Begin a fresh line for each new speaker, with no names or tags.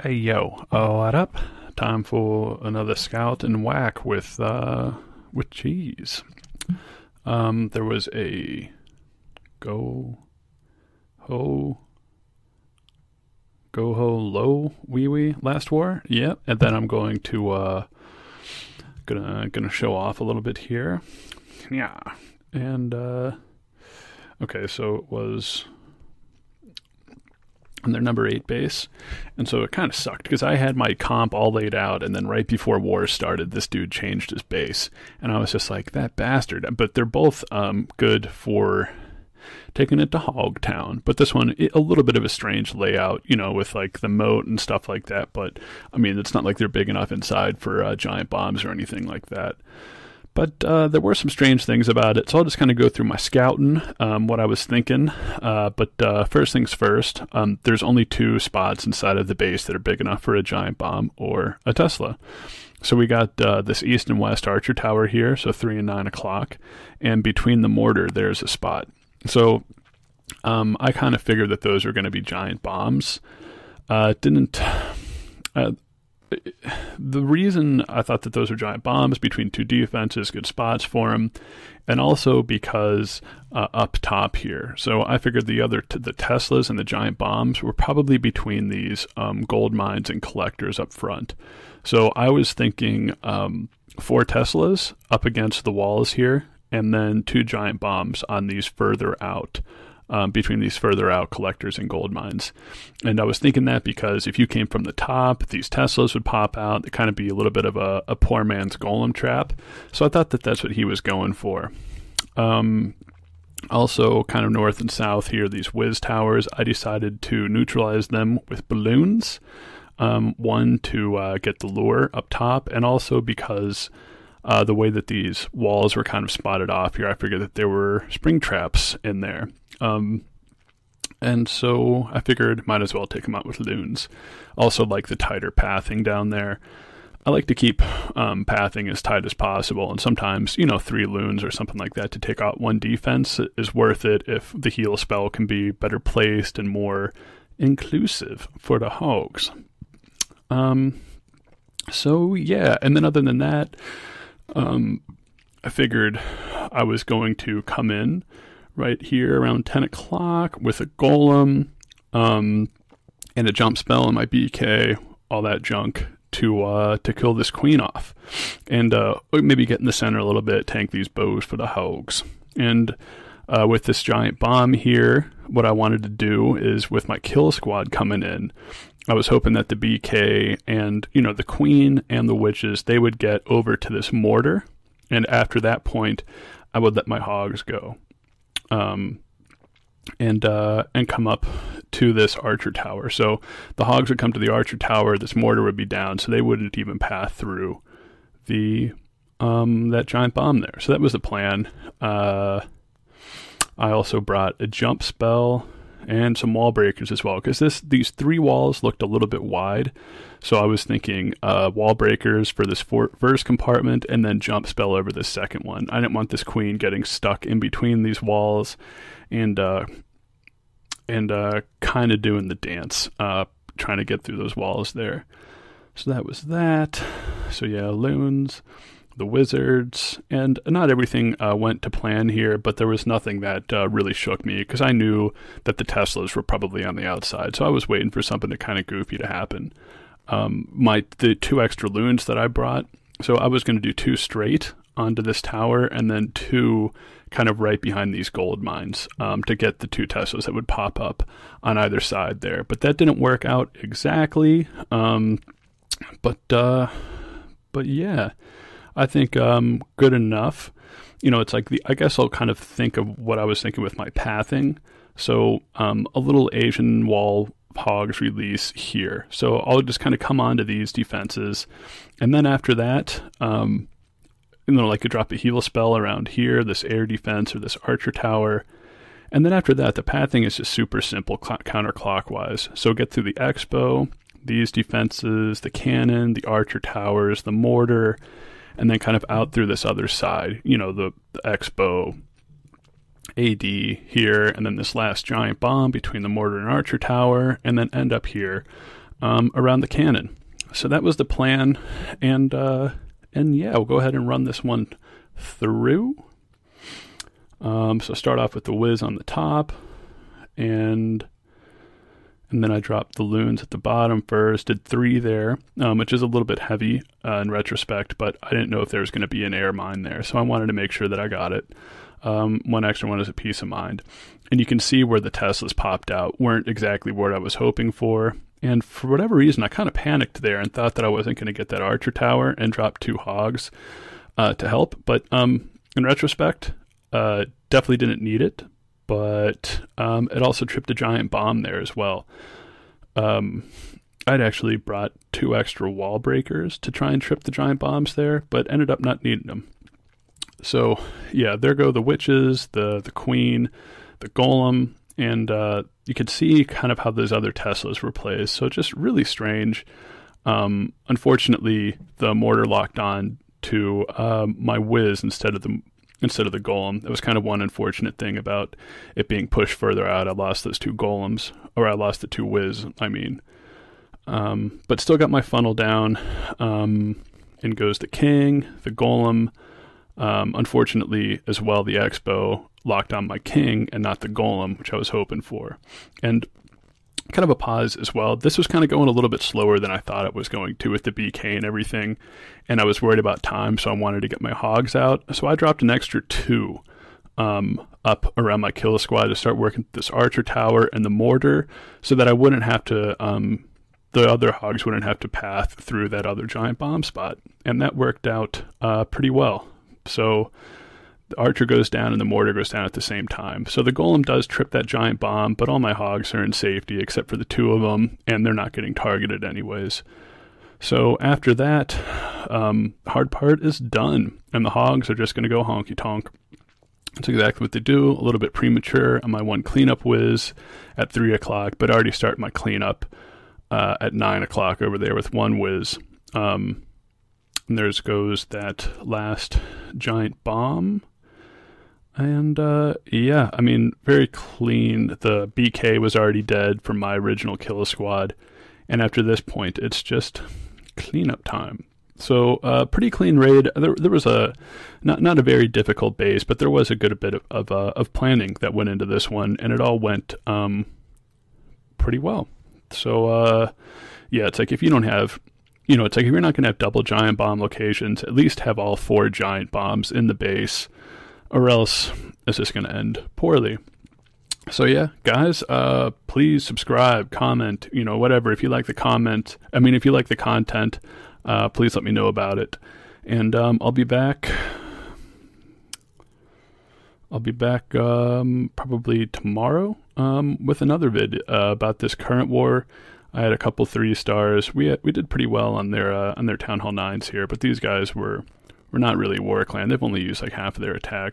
Hey yo, what up? Time for another scout and whack with cheese. There was a go ho go ho low wee wee last war. Yep, and then I'm going to gonna show off a little bit here. Yeah, and okay, so it was on their number 8 base, and so it kind of sucked because I had my comp all laid out, and then right before war started this dude changed his base, and I was just like, that bastard. But they're both good for taking it to Hogtown, but this one a little bit of a strange layout, with like the moat and stuff like that, but I mean it's not like they're big enough inside for giant bombs or anything like that. But there were some strange things about it, so I'll just kind of go through my scouting, what I was thinking. But first things first, there's only 2 spots inside of the base that are big enough for a giant bomb or a Tesla. So we got this east and west archer tower here, so 3 and 9 o'clock, and between the mortar there's a spot. So I kind of figured that those were going to be giant bombs. The reason I thought that those were giant bombs between 2 defenses, good spots for them, and also because up top here. So I figured the Teslas and the giant bombs were probably between these gold mines and collectors up front. So I was thinking 4 Teslas up against the walls here, and then 2 giant bombs on these further out. Between these further out collectors and gold mines. And I was thinking that because if you came from the top, these Teslas would pop out. It'd kind of be a little bit of a poor man's golem trap. So I thought that that's what he was going for. Also, kind of north and south here, these whiz towers, I decided to neutralize them with balloons. One, to get the lure up top, and also because the way that these walls were kind of spotted off here, I figured that there were spring traps in there. And so I figured might as well take them out with loons. Also like the tighter pathing down there. I like to keep pathing as tight as possible, and sometimes 3 loons or something like that to take out 1 defense is worth it if the heal spell can be better placed and more inclusive for the hogs. So yeah, and then other than that, I figured I was going to come in right here around 10 o'clock with a golem and a jump spell and my BK, all that junk, to kill this queen off. And maybe get in the center a little bit, tank these bows for the hogs. And with this giant bomb here, what I wanted to do is with my kill squad coming in, I was hoping that the BK and, the queen and the witches, they would get over to this mortar. And after that point, I would let my hogs go. And come up to this archer tower. So the hogs would come to the archer tower, this mortar would be down, so they wouldn't even pass through the that giant bomb there. So that was the plan. I also brought a jump spell and some wall breakers as well, because these 3 walls looked a little bit wide. So I was thinking wall breakers for this first compartment and then jump spell over the second one. I didn't want this queen getting stuck in between these walls and kind of doing the dance, trying to get through those walls there. So that was that. So yeah, loons, the wizards, and not everything went to plan here, but there was nothing that really shook me because I knew that the Teslas were probably on the outside. So I was waiting for something to kind of goofy to happen. The 2 extra loons that I brought, so I was going to do 2 straight onto this tower and then 2 kind of right behind these gold mines to get the 2 Teslas that would pop up on either side there. But that didn't work out exactly. But yeah, I think good enough. It's like I guess I'll kind of think of what I was thinking with my pathing. So a little Asian wall hogs release here. So I'll just kind of come onto these defenses, and then after that, like drop a heal spell around here, this air defense or this archer tower, and then after that, the pathing is just super simple counterclockwise. So get through the expo, these defenses, the cannon, the archer towers, the mortar, and then kind of out through this other side. The expo, AD here, and then this last giant bomb between the mortar and archer tower, and then end up here around the cannon. So that was the plan, and yeah, we'll go ahead and run this one through. So start off with the whiz on the top, and then I dropped the loons at the bottom first, did 3 there, which is a little bit heavy in retrospect, but I didn't know if there was going to be an air mine there, so I wanted to make sure that I got it. One extra one is a peace of mind. And you can see where the Teslas popped out weren't exactly what I was hoping for, and for whatever reason I kind of panicked there and thought that I wasn't going to get that archer tower and dropped 2 hogs to help, but in retrospect, definitely didn't need it. But it also tripped a giant bomb there as well. I'd actually brought 2 extra wall breakers to try and trip the giant bombs there, but ended up not needing them. So yeah, there go the witches, the queen, the golem, and you could see kind of how those other Teslas were placed. So just really strange. Unfortunately, the mortar locked on to my whiz instead of the golem. That was kind of one unfortunate thing about it being pushed further out. I lost those 2 golems, or I lost the 2 whiz, I mean. But still got my funnel down. In goes the king, the golem. Unfortunately, as well, the expo locked on my king and not the golem, which I was hoping for. And kind of a pause as well. This was kind of going a little bit slower than I thought it was going to with the BK and everything, and I was worried about time, so I wanted to get my hogs out. So I dropped an extra 2 up around my kill squad to start working this archer tower and the mortar, so that I wouldn't have to the other hogs wouldn't have to path through that other giant bomb spot, and that worked out pretty well. So the archer goes down and the mortar goes down at the same time. So the golem does trip that giant bomb, but all my hogs are in safety except for the 2 of them, and they're not getting targeted anyways. So after that, hard part is done, and the hogs are just going to go honky tonk. That's exactly what they do. A little bit premature on my 1 cleanup whiz at 3 o'clock, but I already start my cleanup at 9 o'clock over there with 1 whiz. And there goes that last giant bomb. And yeah, I mean, very clean. The BK was already dead from my original kill squad. And after this point, it's just cleanup time. So pretty clean raid. There was a not a very difficult base, but there was a good bit of planning that went into this one, and it all went pretty well. So yeah, it's like if you don't have, it's like if you're not going to have double giant bomb locations, at least have all 4 giant bombs in the base, or else it's just going to end poorly. So yeah, guys, please subscribe, comment, whatever. If you like the content, please let me know about it. And I'll be back probably tomorrow with another vid about this current war. I had a couple 3 stars. We did pretty well on their Town Hall 9s here, but these guys were not really war clan. They've only used like half of their attack.